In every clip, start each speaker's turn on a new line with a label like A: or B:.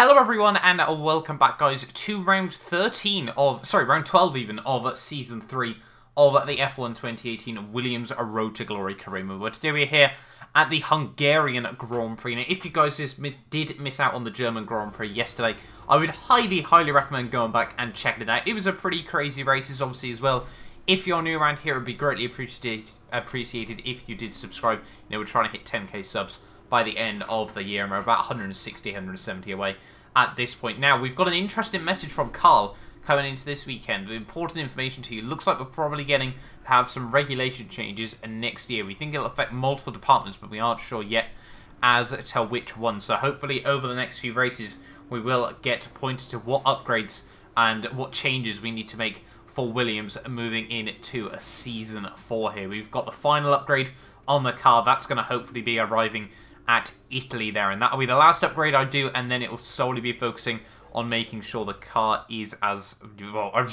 A: Hello everyone and welcome back guys to round 12 even of season 3 of the F1 2018 Williams Road to Glory Career Mode. Today we're here at the Hungarian Grand Prix. Now if you guys did miss out on the German Grand Prix yesterday, I would highly recommend going back and checking it out. It was a pretty crazy race obviously as well. If you're new around here, it would be greatly appreciated if you did subscribe. You know, we're trying to hit 10k subs by the end of the year, and we're about 160, 170 away at this point. Now, we've got an interesting message from Carl coming into this weekend. Important information to you. Looks like we're probably getting to have some regulation changes next year. We think it'll affect multiple departments, but we aren't sure yet as to which one. So hopefully over the next few races, we will get pointed to what upgrades and what changes we need to make for Williams moving into a Season 4 here. We've got the final upgrade on the car. That's going to hopefully be arriving at Italy there, and that'll be the last upgrade I do, and then it will solely be focusing on making sure the car is as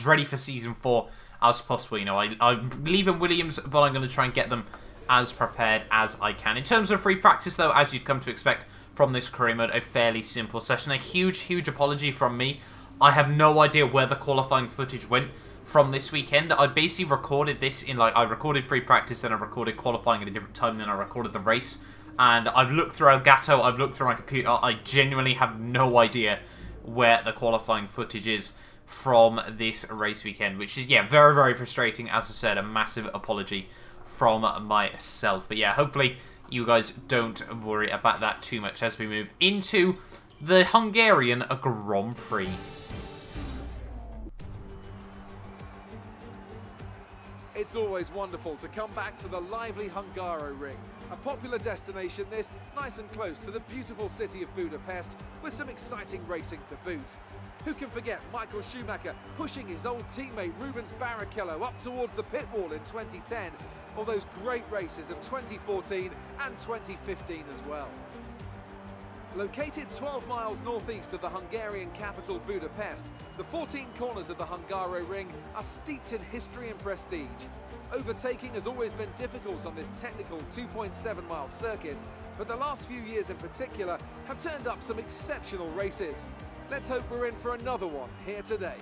A: ready for Season 4 as possible. You know, I'm leaving Williams, but I'm going to try and get them as prepared as I can. In terms of free practice though, as you'd come to expect from this career mode, a fairly simple session. A huge apology from me. I have no idea where the qualifying footage went from this weekend. I basically recorded this in, I recorded free practice, then I recorded qualifying at a different time, then I recorded the race. And I've looked through Elgato, I've looked through my computer, I genuinely have no idea where the qualifying footage is from this race weekend, which is, yeah, very frustrating. As I said, a massive apology from myself. But yeah, hopefully you guys don't worry about that too much as we move into the Hungarian Grand Prix.
B: It's always wonderful to come back to the lively Hungaro ring. A popular destination this, nice and close to the beautiful city of Budapest, with some exciting racing to boot. Who can forget Michael Schumacher pushing his old teammate Rubens Barrichello up towards the pit wall in 2010, or those great races of 2014 and 2015 as well. Located 12 miles northeast of the Hungarian capital Budapest, the 14 corners of the Hungaro ring are steeped in history and prestige. Overtaking has always been difficult on this technical 2.7-mile circuit, but the last few years in particular have turned up some exceptional races. Let's hope we're in for another one here today.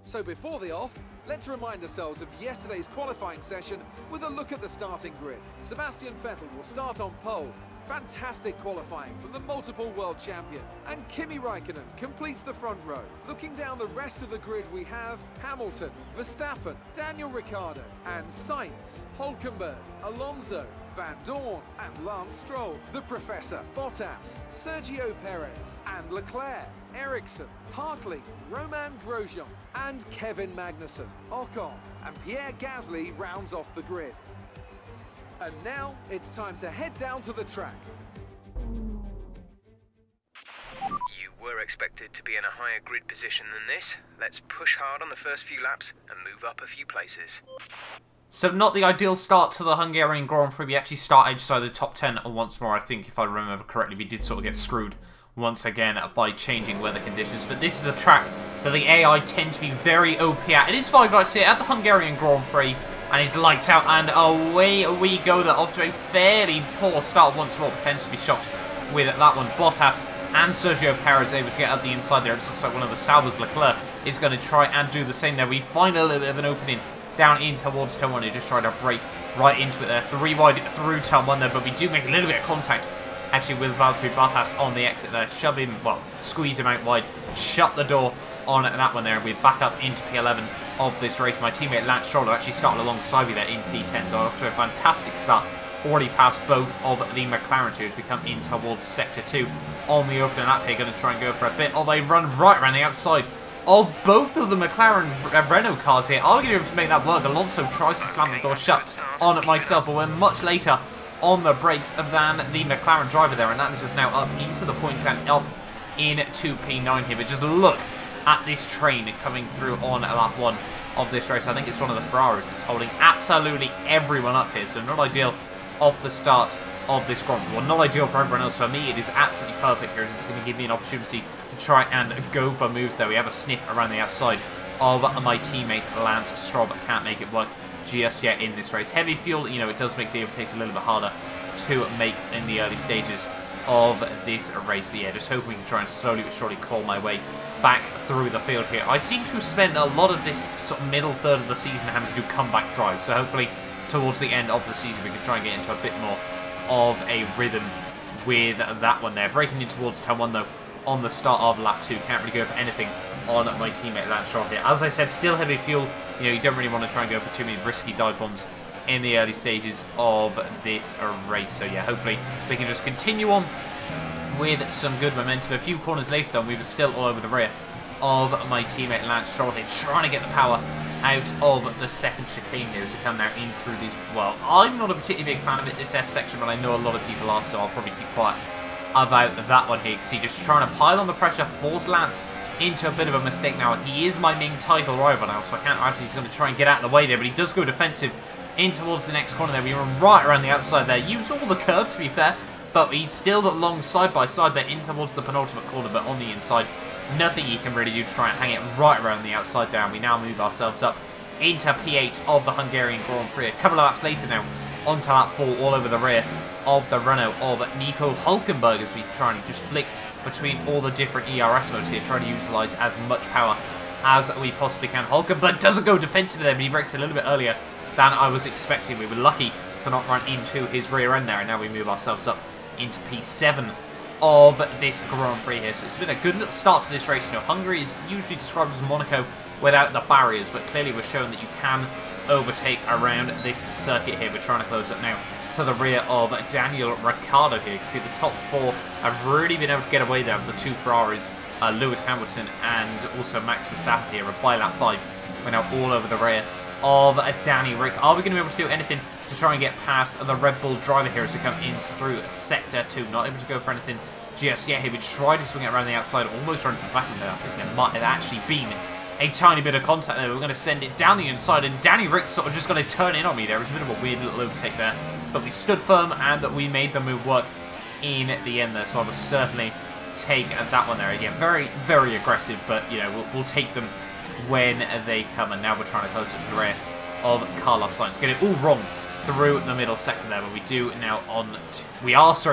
B: So before the off, let's remind ourselves of yesterday's qualifying session with a look at the starting grid. Sebastian Vettel will start on pole. Fantastic qualifying from the multiple world champion. And Kimi Räikkönen completes the front row. Looking down the rest of the grid, we have Hamilton, Verstappen, Daniel Ricciardo, and Sainz, Hülkenberg, Alonso, Van Dorn, and Lance Stroll, the Professor, Bottas, Sergio Perez, and Leclerc, Rixon, Hartley, Roman Grosjean, and Kevin Magnussen. Ocon and Pierre Gasly rounds off the grid. And now it's time to head down to the track.
C: You were expected to be in a higher grid position than this. Let's push hard on the first few laps and move up a few places.
A: So not the ideal start to the Hungarian Grand Prix. We actually start outside the top 10 once more. I think, if I remember correctly, we did sort of get screwed once again by changing weather conditions. But this is a track that the AI tend to be very OP at. It is 5 lights here at the Hungarian Grand Prix. And he's lights out, and away we go. They're off to a fairly poor start once more. Potentially be shocked with that one. Bottas and Sergio Perez able to get up the inside there. It looks like one of the Salvas, Leclerc, is going to try and do the same there. We find a little bit of an opening down in towards turn 1. He just tried to break right into it there. 3 wide through turn 1 there, but we do make a little bit of contact actually with Valtteri Bottas on the exit there. Shove him, well, squeeze him out wide. Shut the door on that one there, and we're back up into P11 of this race. My teammate Lance Stroll actually started alongside me there in P10, got off to a fantastic start, already past both of the McLaren as we come in towards Sector 2 on the opening lap here. Going to try and go for a bit of a run right around the outside of both of the McLaren Renault cars here. I'll get able to make that work. Alonso tries to slam the door shut on myself, but we're much later on the brakes than the McLaren driver there, and that is just now up into the points and up into P9 here. But just look at this train coming through on lap 1 of this race. I think it's one of the Ferraris that's holding absolutely everyone up here, so not ideal off the start of this Grand Prix. Well, not ideal for everyone else. For me, it is absolutely perfect here. It's going to give me an opportunity to try and go for moves there. We have a sniff around the outside of my teammate Lance Stroll, but can't make it work just yet in this race. Heavy fuel, you know, it does make the overtakes a little bit harder to make in the early stages of this race. But yeah, just hoping we can try and slowly but surely claw my way back through the field here. I seem to have spent a lot of this sort of middle third of the season having to do comeback drives, so hopefully towards the end of the season we can try and get into a bit more of a rhythm with that one there. Breaking in towards turn 1 though on the start of lap 2. Can't really go for anything on my teammate Lance Stroll here. As I said, still heavy fuel. You know, you don't really want to try and go for too many risky dive bombs in the early stages of this race. So yeah, hopefully we can just continue on with some good momentum. A few corners later though, we were still all over the rear of my teammate Lance Stroll here, trying to get the power out of the second chicane here as we come now in through these. Well, I'm not a particularly big fan of it, this S section, but I know a lot of people are, so I'll probably keep quiet about that one here. You can see just trying to pile on the pressure, force Lance into a bit of a mistake now. He is my main title rival now, so I can't imagine he's going to try and get out of the way there, but he does go defensive in towards the next corner there. We run right around the outside there, use all the curb to be fair, but he's still along side by side there in towards the penultimate corner, but on the inside, nothing he can really do to try and hang it right around the outside there. And we now move ourselves up into P8 of the Hungarian Grand Prix. A couple of laps later now, onto lap 4, all over the rear of the Renault of Nico Hülkenberg as we try and just flick between all the different ERS modes here, trying to utilise as much power as we possibly can. Hülkenberg doesn't go defensive there, but he breaks a little bit earlier than I was expecting. We were lucky to not run into his rear end there, and now we move ourselves up into P7 of this Grand Prix here. So it's been a good little start to this race. You know, Hungary is usually described as Monaco without the barriers, but clearly we're showing that you can overtake around this circuit here. We're trying to close up now to the rear of Daniel Ricciardo here. You can see the top 4 have really been able to get away there with the 2 Ferraris, Lewis Hamilton and also Max Verstappen here. And by lap 5, we're now all over the rear of Danny Rick. Are we going to be able to do anything to try and get past the Red Bull driver here as we come in through Sector 2? Not able to go for anything just yet here. We tried to swing it around the outside, almost run to the back of there. I think there might have actually been a tiny bit of contact there. We're going to send it down the inside, and Danny Rick's sort of just going to turn in on me there. It was a bit of a weird little overtake there, but we stood firm and we made the move work in the end there. So I will certainly take that one there again. Very, very aggressive, but you know, we'll take them when they come. And now we're trying to close it to the rear of Carlos Sainz. Get it all wrong through the middle sector there, but we are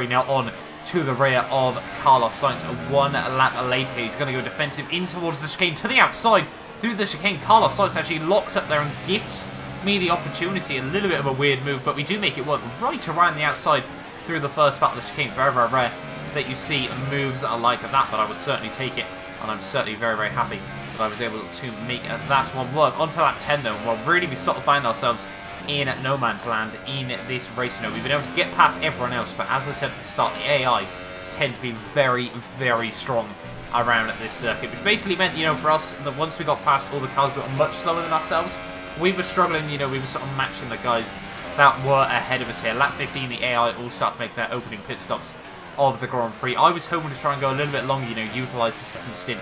A: now on to the rear of Carlos Sainz. 1 lap later, he's going to go defensive in towards the chicane to the outside through the chicane. Carlos Sainz actually locks up there and gifts me the opportunity. A little bit of a weird move, but we do make it work right around the outside through the first part of the chicane. Very, very rare that you see moves like that, but I will certainly take it, and I'm certainly very, very happy that I was able to make that one work. On to lap 10 though, well, really we sort of find ourselves in no man's land in this race. You know, we've been able to get past everyone else, but as I said at the start, the AI tend to be very, very strong around this circuit, which basically meant, you know, for us, that once we got past all the cars that were much slower than ourselves, we were struggling. You know, we were sort of matching the guys that were ahead of us here. Lap 15, the AI all start to make their opening pit stops of the Grand Prix. I was hoping to try and go a little bit longer, you know, utilise the second stint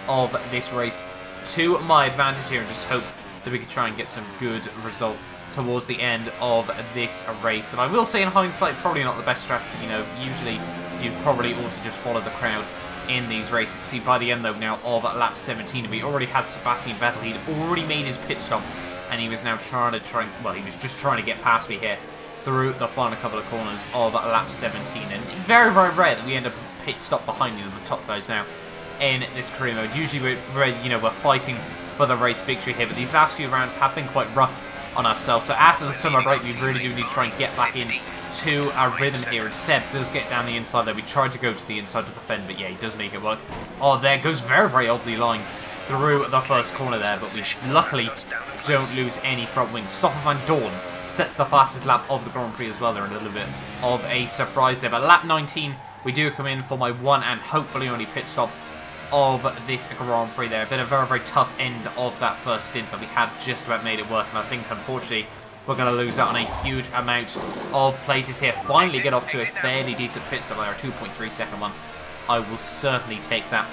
A: of this race to my advantage here and just hope that we could try and get some good result towards the end of this race. And I will say in hindsight, probably not the best strategy. You know, usually you probably ought to just follow the crowd in these races. See, by the end though now of lap 17, we already had Sebastian Vettel. He'd already made his pit stop, and he was now he was just trying to get past me here through the final couple of corners of lap 17. And very, very rare that we end up pit stop behind, you know, the top guys now in this career mode. Usually we're fighting for the race victory here, but these last few rounds have been quite rough on ourselves. So after the summer break, we really do need to try and get back in to our rhythm here. And Seb does get down the inside there. We tried to go to the inside to defend, but yeah, he does make it work. Oh, there goes very, very oddly lying through the first corner there, but we luckily don't lose any front wings. Stoffel van Dorn sets the fastest lap of the Grand Prix as well. They're a little bit of a surprise there. But lap 19, we do come in for my one and hopefully only pit stop of this Grand Prix there. Been a very, very tough end of that first stint, but we had just about made it work, and I think unfortunately we're going to lose out on a huge amount of places here. Finally get off to a fairly decent pit stop there, a 2.3 second one. I will certainly take that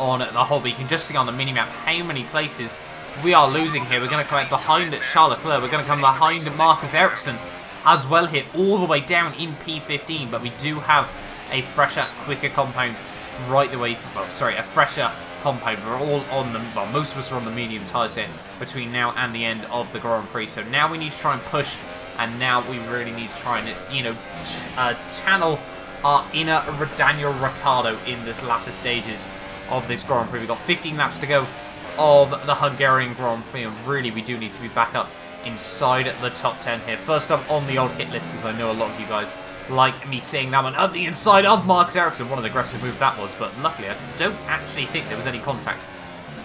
A: on the whole, but you can just see on the minimap how many places we are losing here. We're going to come out behind Charles Leclerc, we're going to come behind Marcus Ericsson as well here, all the way down in P15, but we do have a fresher, quicker compound right the way through, a fresher, compound. We're all on the, well, most of us are on the medium tyres here between now and the end of the Grand Prix. So now we need to try and push, and now we really need to try and, you know, channel our inner Daniel Ricciardo in this latter stages of this Grand Prix. We've got 15 laps to go of the Hungarian Grand Prix, and really we do need to be back up inside the top 10 here. First up on the old hit list, as I know a lot of you guys like me saying that one, up the inside of Marcus Ericsson. What an aggressive move that was, but luckily I don't actually think there was any contact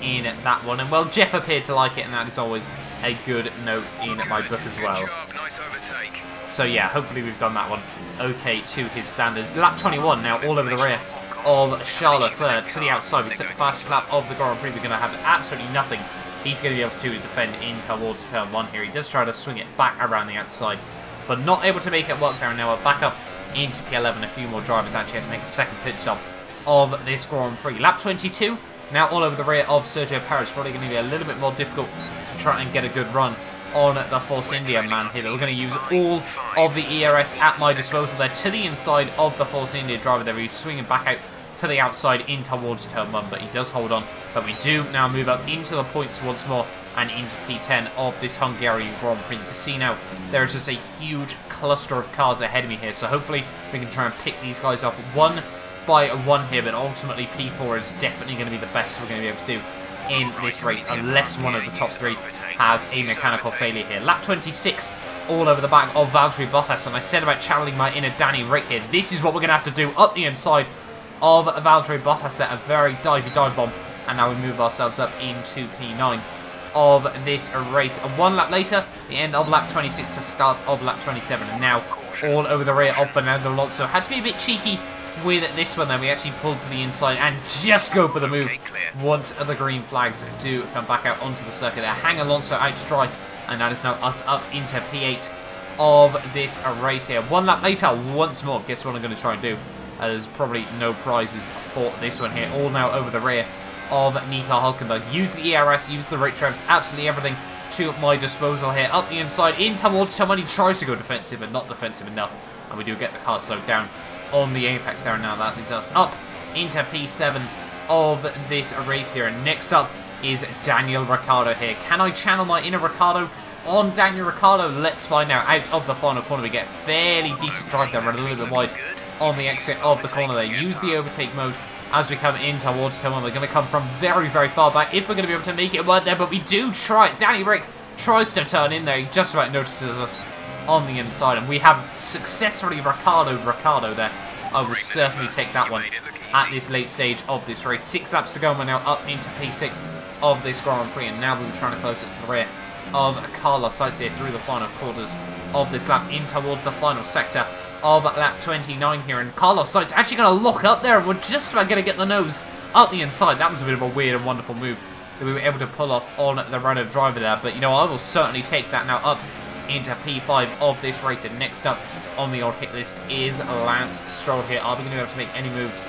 A: in that one. And well, Jeff appeared to like it, and that is always a good note in my book as well.
C: Nice overtake.
A: So yeah, hopefully we've done that one okay to his standards. Lap 21 now, all over the rear of Charles Leclerc to the outside. We set the fastest lap of the Grand Prix. We're going to have absolutely nothing he's going to be able to do to defend in towards turn 1 here. He does try to swing it back around the outside, but not able to make it work there. Now we're back up into P11. A few more drivers actually have to make a second pit stop of this Grand Prix. Lap 22, now all over the rear of Sergio Perez. Probably going to be a little bit more difficult to try and get a good run on the Force India man here. We're going to use all of the ERS at my disposal there to the inside of the Force India driver there. He's swinging back out to the outside in towards turn 1, but he does hold on. But we do now move up into the points once more and into P10 of this Hungarian Grand Prix. You can see now there is just a huge cluster of cars ahead of me here, so hopefully we can try and pick these guys off one by one here, but ultimately P4 is definitely going to be the best we're going to be able to do in this race, unless one of the top 3 has a mechanical failure here. Lap 26, all over the back of Valtteri Bottas, and I said about channeling my inner Danny Rick here. This is what we're going to have to do up the inside of Valtteri Bottas there, a very divey dive bomb, and now we move ourselves up into P9 of this race. And 1 lap later, the end of lap 26, the start of lap 27, and now all over the rear of Fernando Alonso. Had to be a bit cheeky with this one then. We actually pulled to the inside and just go for the move once the green flags do come back out onto the circuit there. Hang Alonso out to dry, and that is now us up into P8 of this race here. 1 lap later, once more, guess what I'm going to try and do? There's probably no prizes for this one here. All now over the rear of Nico Hülkenberg. Use the ERS, use the rate revs, absolutely everything to my disposal here. Up the inside, in towards Tomani, tries to go defensive, but not defensive enough. And we do get the car slowed down on the apex there. Now that leads us up into P7 of this race here. And next up is Daniel Ricciardo here. Can I channel my inner Ricciardo on Daniel Ricciardo? Let's find out. Out of the final corner, we get fairly decent drive there, run a little bit wide on the exit of the corner there. Use the overtake mode as we come in towards turn 1. We're going to come from very, very far back if we're going to be able to make it work there, but we do try it. Danny Rick tries to turn in there. He just about notices us on the inside, and we have successfully Ricciardo there. I will certainly take that one at this late stage of this race. 6 laps to go, and we're now up into P6 of this Grand Prix, and now we're trying to close it to the rear of Carlos Sainz here through the final quarters of this lap in towards the final sector of lap 29 here, and Carlos Sainz actually going to lock up there, and we're just about going to get the nose up the inside. That was a bit of a weird and wonderful move that we were able to pull off on the Renault driver there, but you know, I will certainly take that now up into P5 of this race. And next up on the old hit list is Lance Stroll here. Are we going to be able to make any moves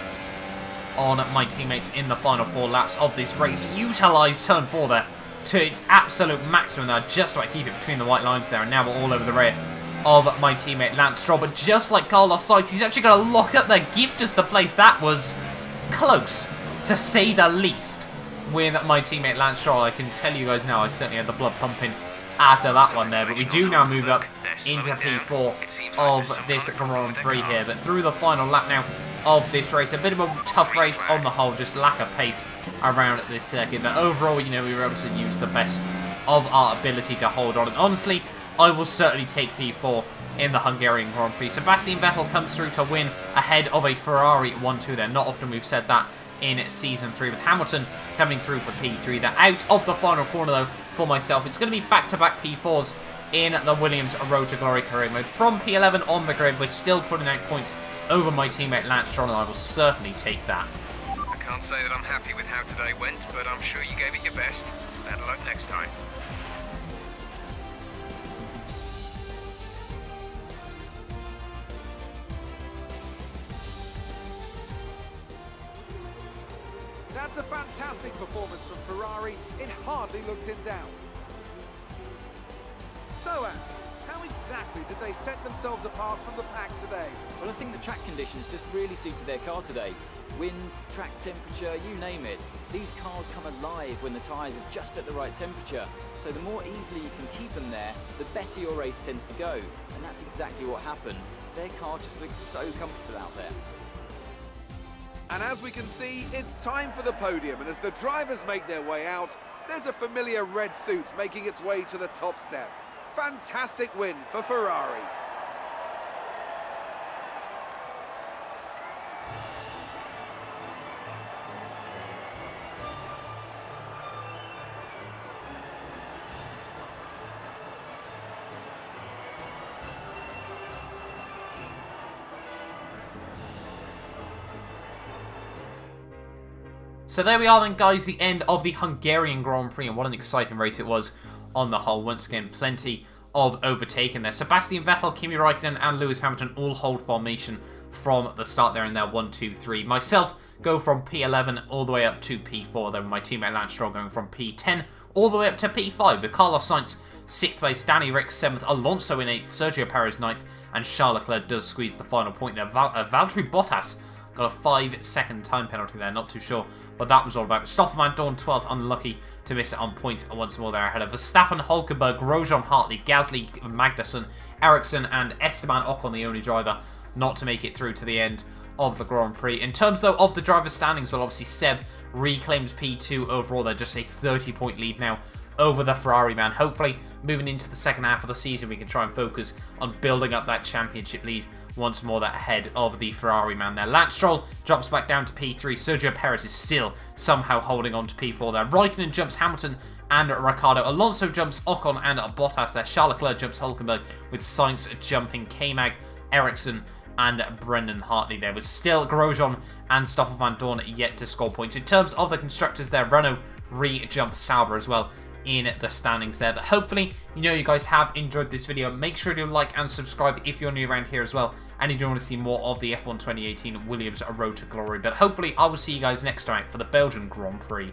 A: on my teammates in the final 4 laps of this race? Utilise turn 4 there to its absolute maximum there, just about keep it between the white lines there, and now we're all over the rear of my teammate Lance Stroll. But just like Carlos Sainz, he's actually going to lock up there, gift us the place. That was close, to say the least, with my teammate Lance Stroll. I can tell you guys now, I certainly had the blood pumping after that one there. But we do now move up into P4 of this Grand Prix here. But through the final lap now of this race, a bit of a tough race on the whole, just lack of pace around this circuit. But overall, you know, we were able to use the best of our ability to hold on. And honestly, I will certainly take P4 in the Hungarian Grand Prix. Sebastian Vettel comes through to win ahead of a Ferrari 1-2 there. Not often we've said that in Season 3, with Hamilton coming through for P3. They're out of the final corner, though, for myself. It's going to be back-to-back P4s in the Williams Road to Glory career mode. From P11 on the grid, we're still putting out points over my teammate Lance Stroll, and I will certainly take that.
C: I can't say that I'm happy with how today went, but I'm sure you gave it your best. Better luck next time.
B: That's a fantastic performance from Ferrari. It hardly looked in doubt. So, Ant, How exactly did they set themselves apart from the pack today?
D: Well, I think the track conditions just really suited their car today. Wind, track temperature, you name it. These cars come alive when the tyres are just at the right temperature. So the more easily you can keep them there, the better your race tends to go. And that's exactly what happened. Their car just looks so comfortable out there.
B: And as we can see, it's time for the podium, and as the drivers make their way out, there's a familiar red suit making its way to the top step. Fantastic win for Ferrari.
A: So there we are then, guys, the end of the Hungarian Grand Prix, and what an exciting race it was on the whole. Once again, plenty of overtaking there. Sebastian Vettel, Kimi Räikkönen and Lewis Hamilton all hold formation from the start there in their 1, 2, 3. Myself go from P11 all the way up to P4, then my teammate Lance Stroll going from P10 all the way up to P5, with Carlos Sainz 6th place, Danny Rick 7th, Alonso in 8th, Sergio Perez 9th, and Charles Leclerc does squeeze the final point there. Valtteri Bottas got a 5-second time penalty there, not too sure what that was all about. Stoffel Van Dorn 12th, unlucky to miss it on points once more there ahead of Verstappen, Hulkenberg, Grosjean, Hartley, Gasly, Magnussen, Ericsson and Esteban Ocon, the only driver not to make it through to the end of the Grand Prix. In terms though of the driver standings, well obviously Seb reclaims P2 overall. They're just a 30-point lead now over the Ferrari man. Hopefully moving into the second half of the season we can try and focus on building up that championship lead once more, that ahead of the Ferrari man there. Lance Stroll drops back down to P3. Sergio Perez is still somehow holding on to P4 there. Raikkonen jumps Hamilton and Ricciardo. Alonso jumps Ocon and Bottas there. Charles Leclerc jumps Hulkenberg, with Sainz jumping K-Mag, Ericsson and Brendan Hartley there, with still Grosjean and Stoffel Van Dorn yet to score points. In terms of the constructors there, Renault re-jump Sauber as well in the standings there. But hopefully, you guys have enjoyed this video. Make sure to like and subscribe if you're new around here as well, and if you want to see more of the F1 2018 Williams Road to Glory. But hopefully I will see you guys next time for the Belgian Grand Prix.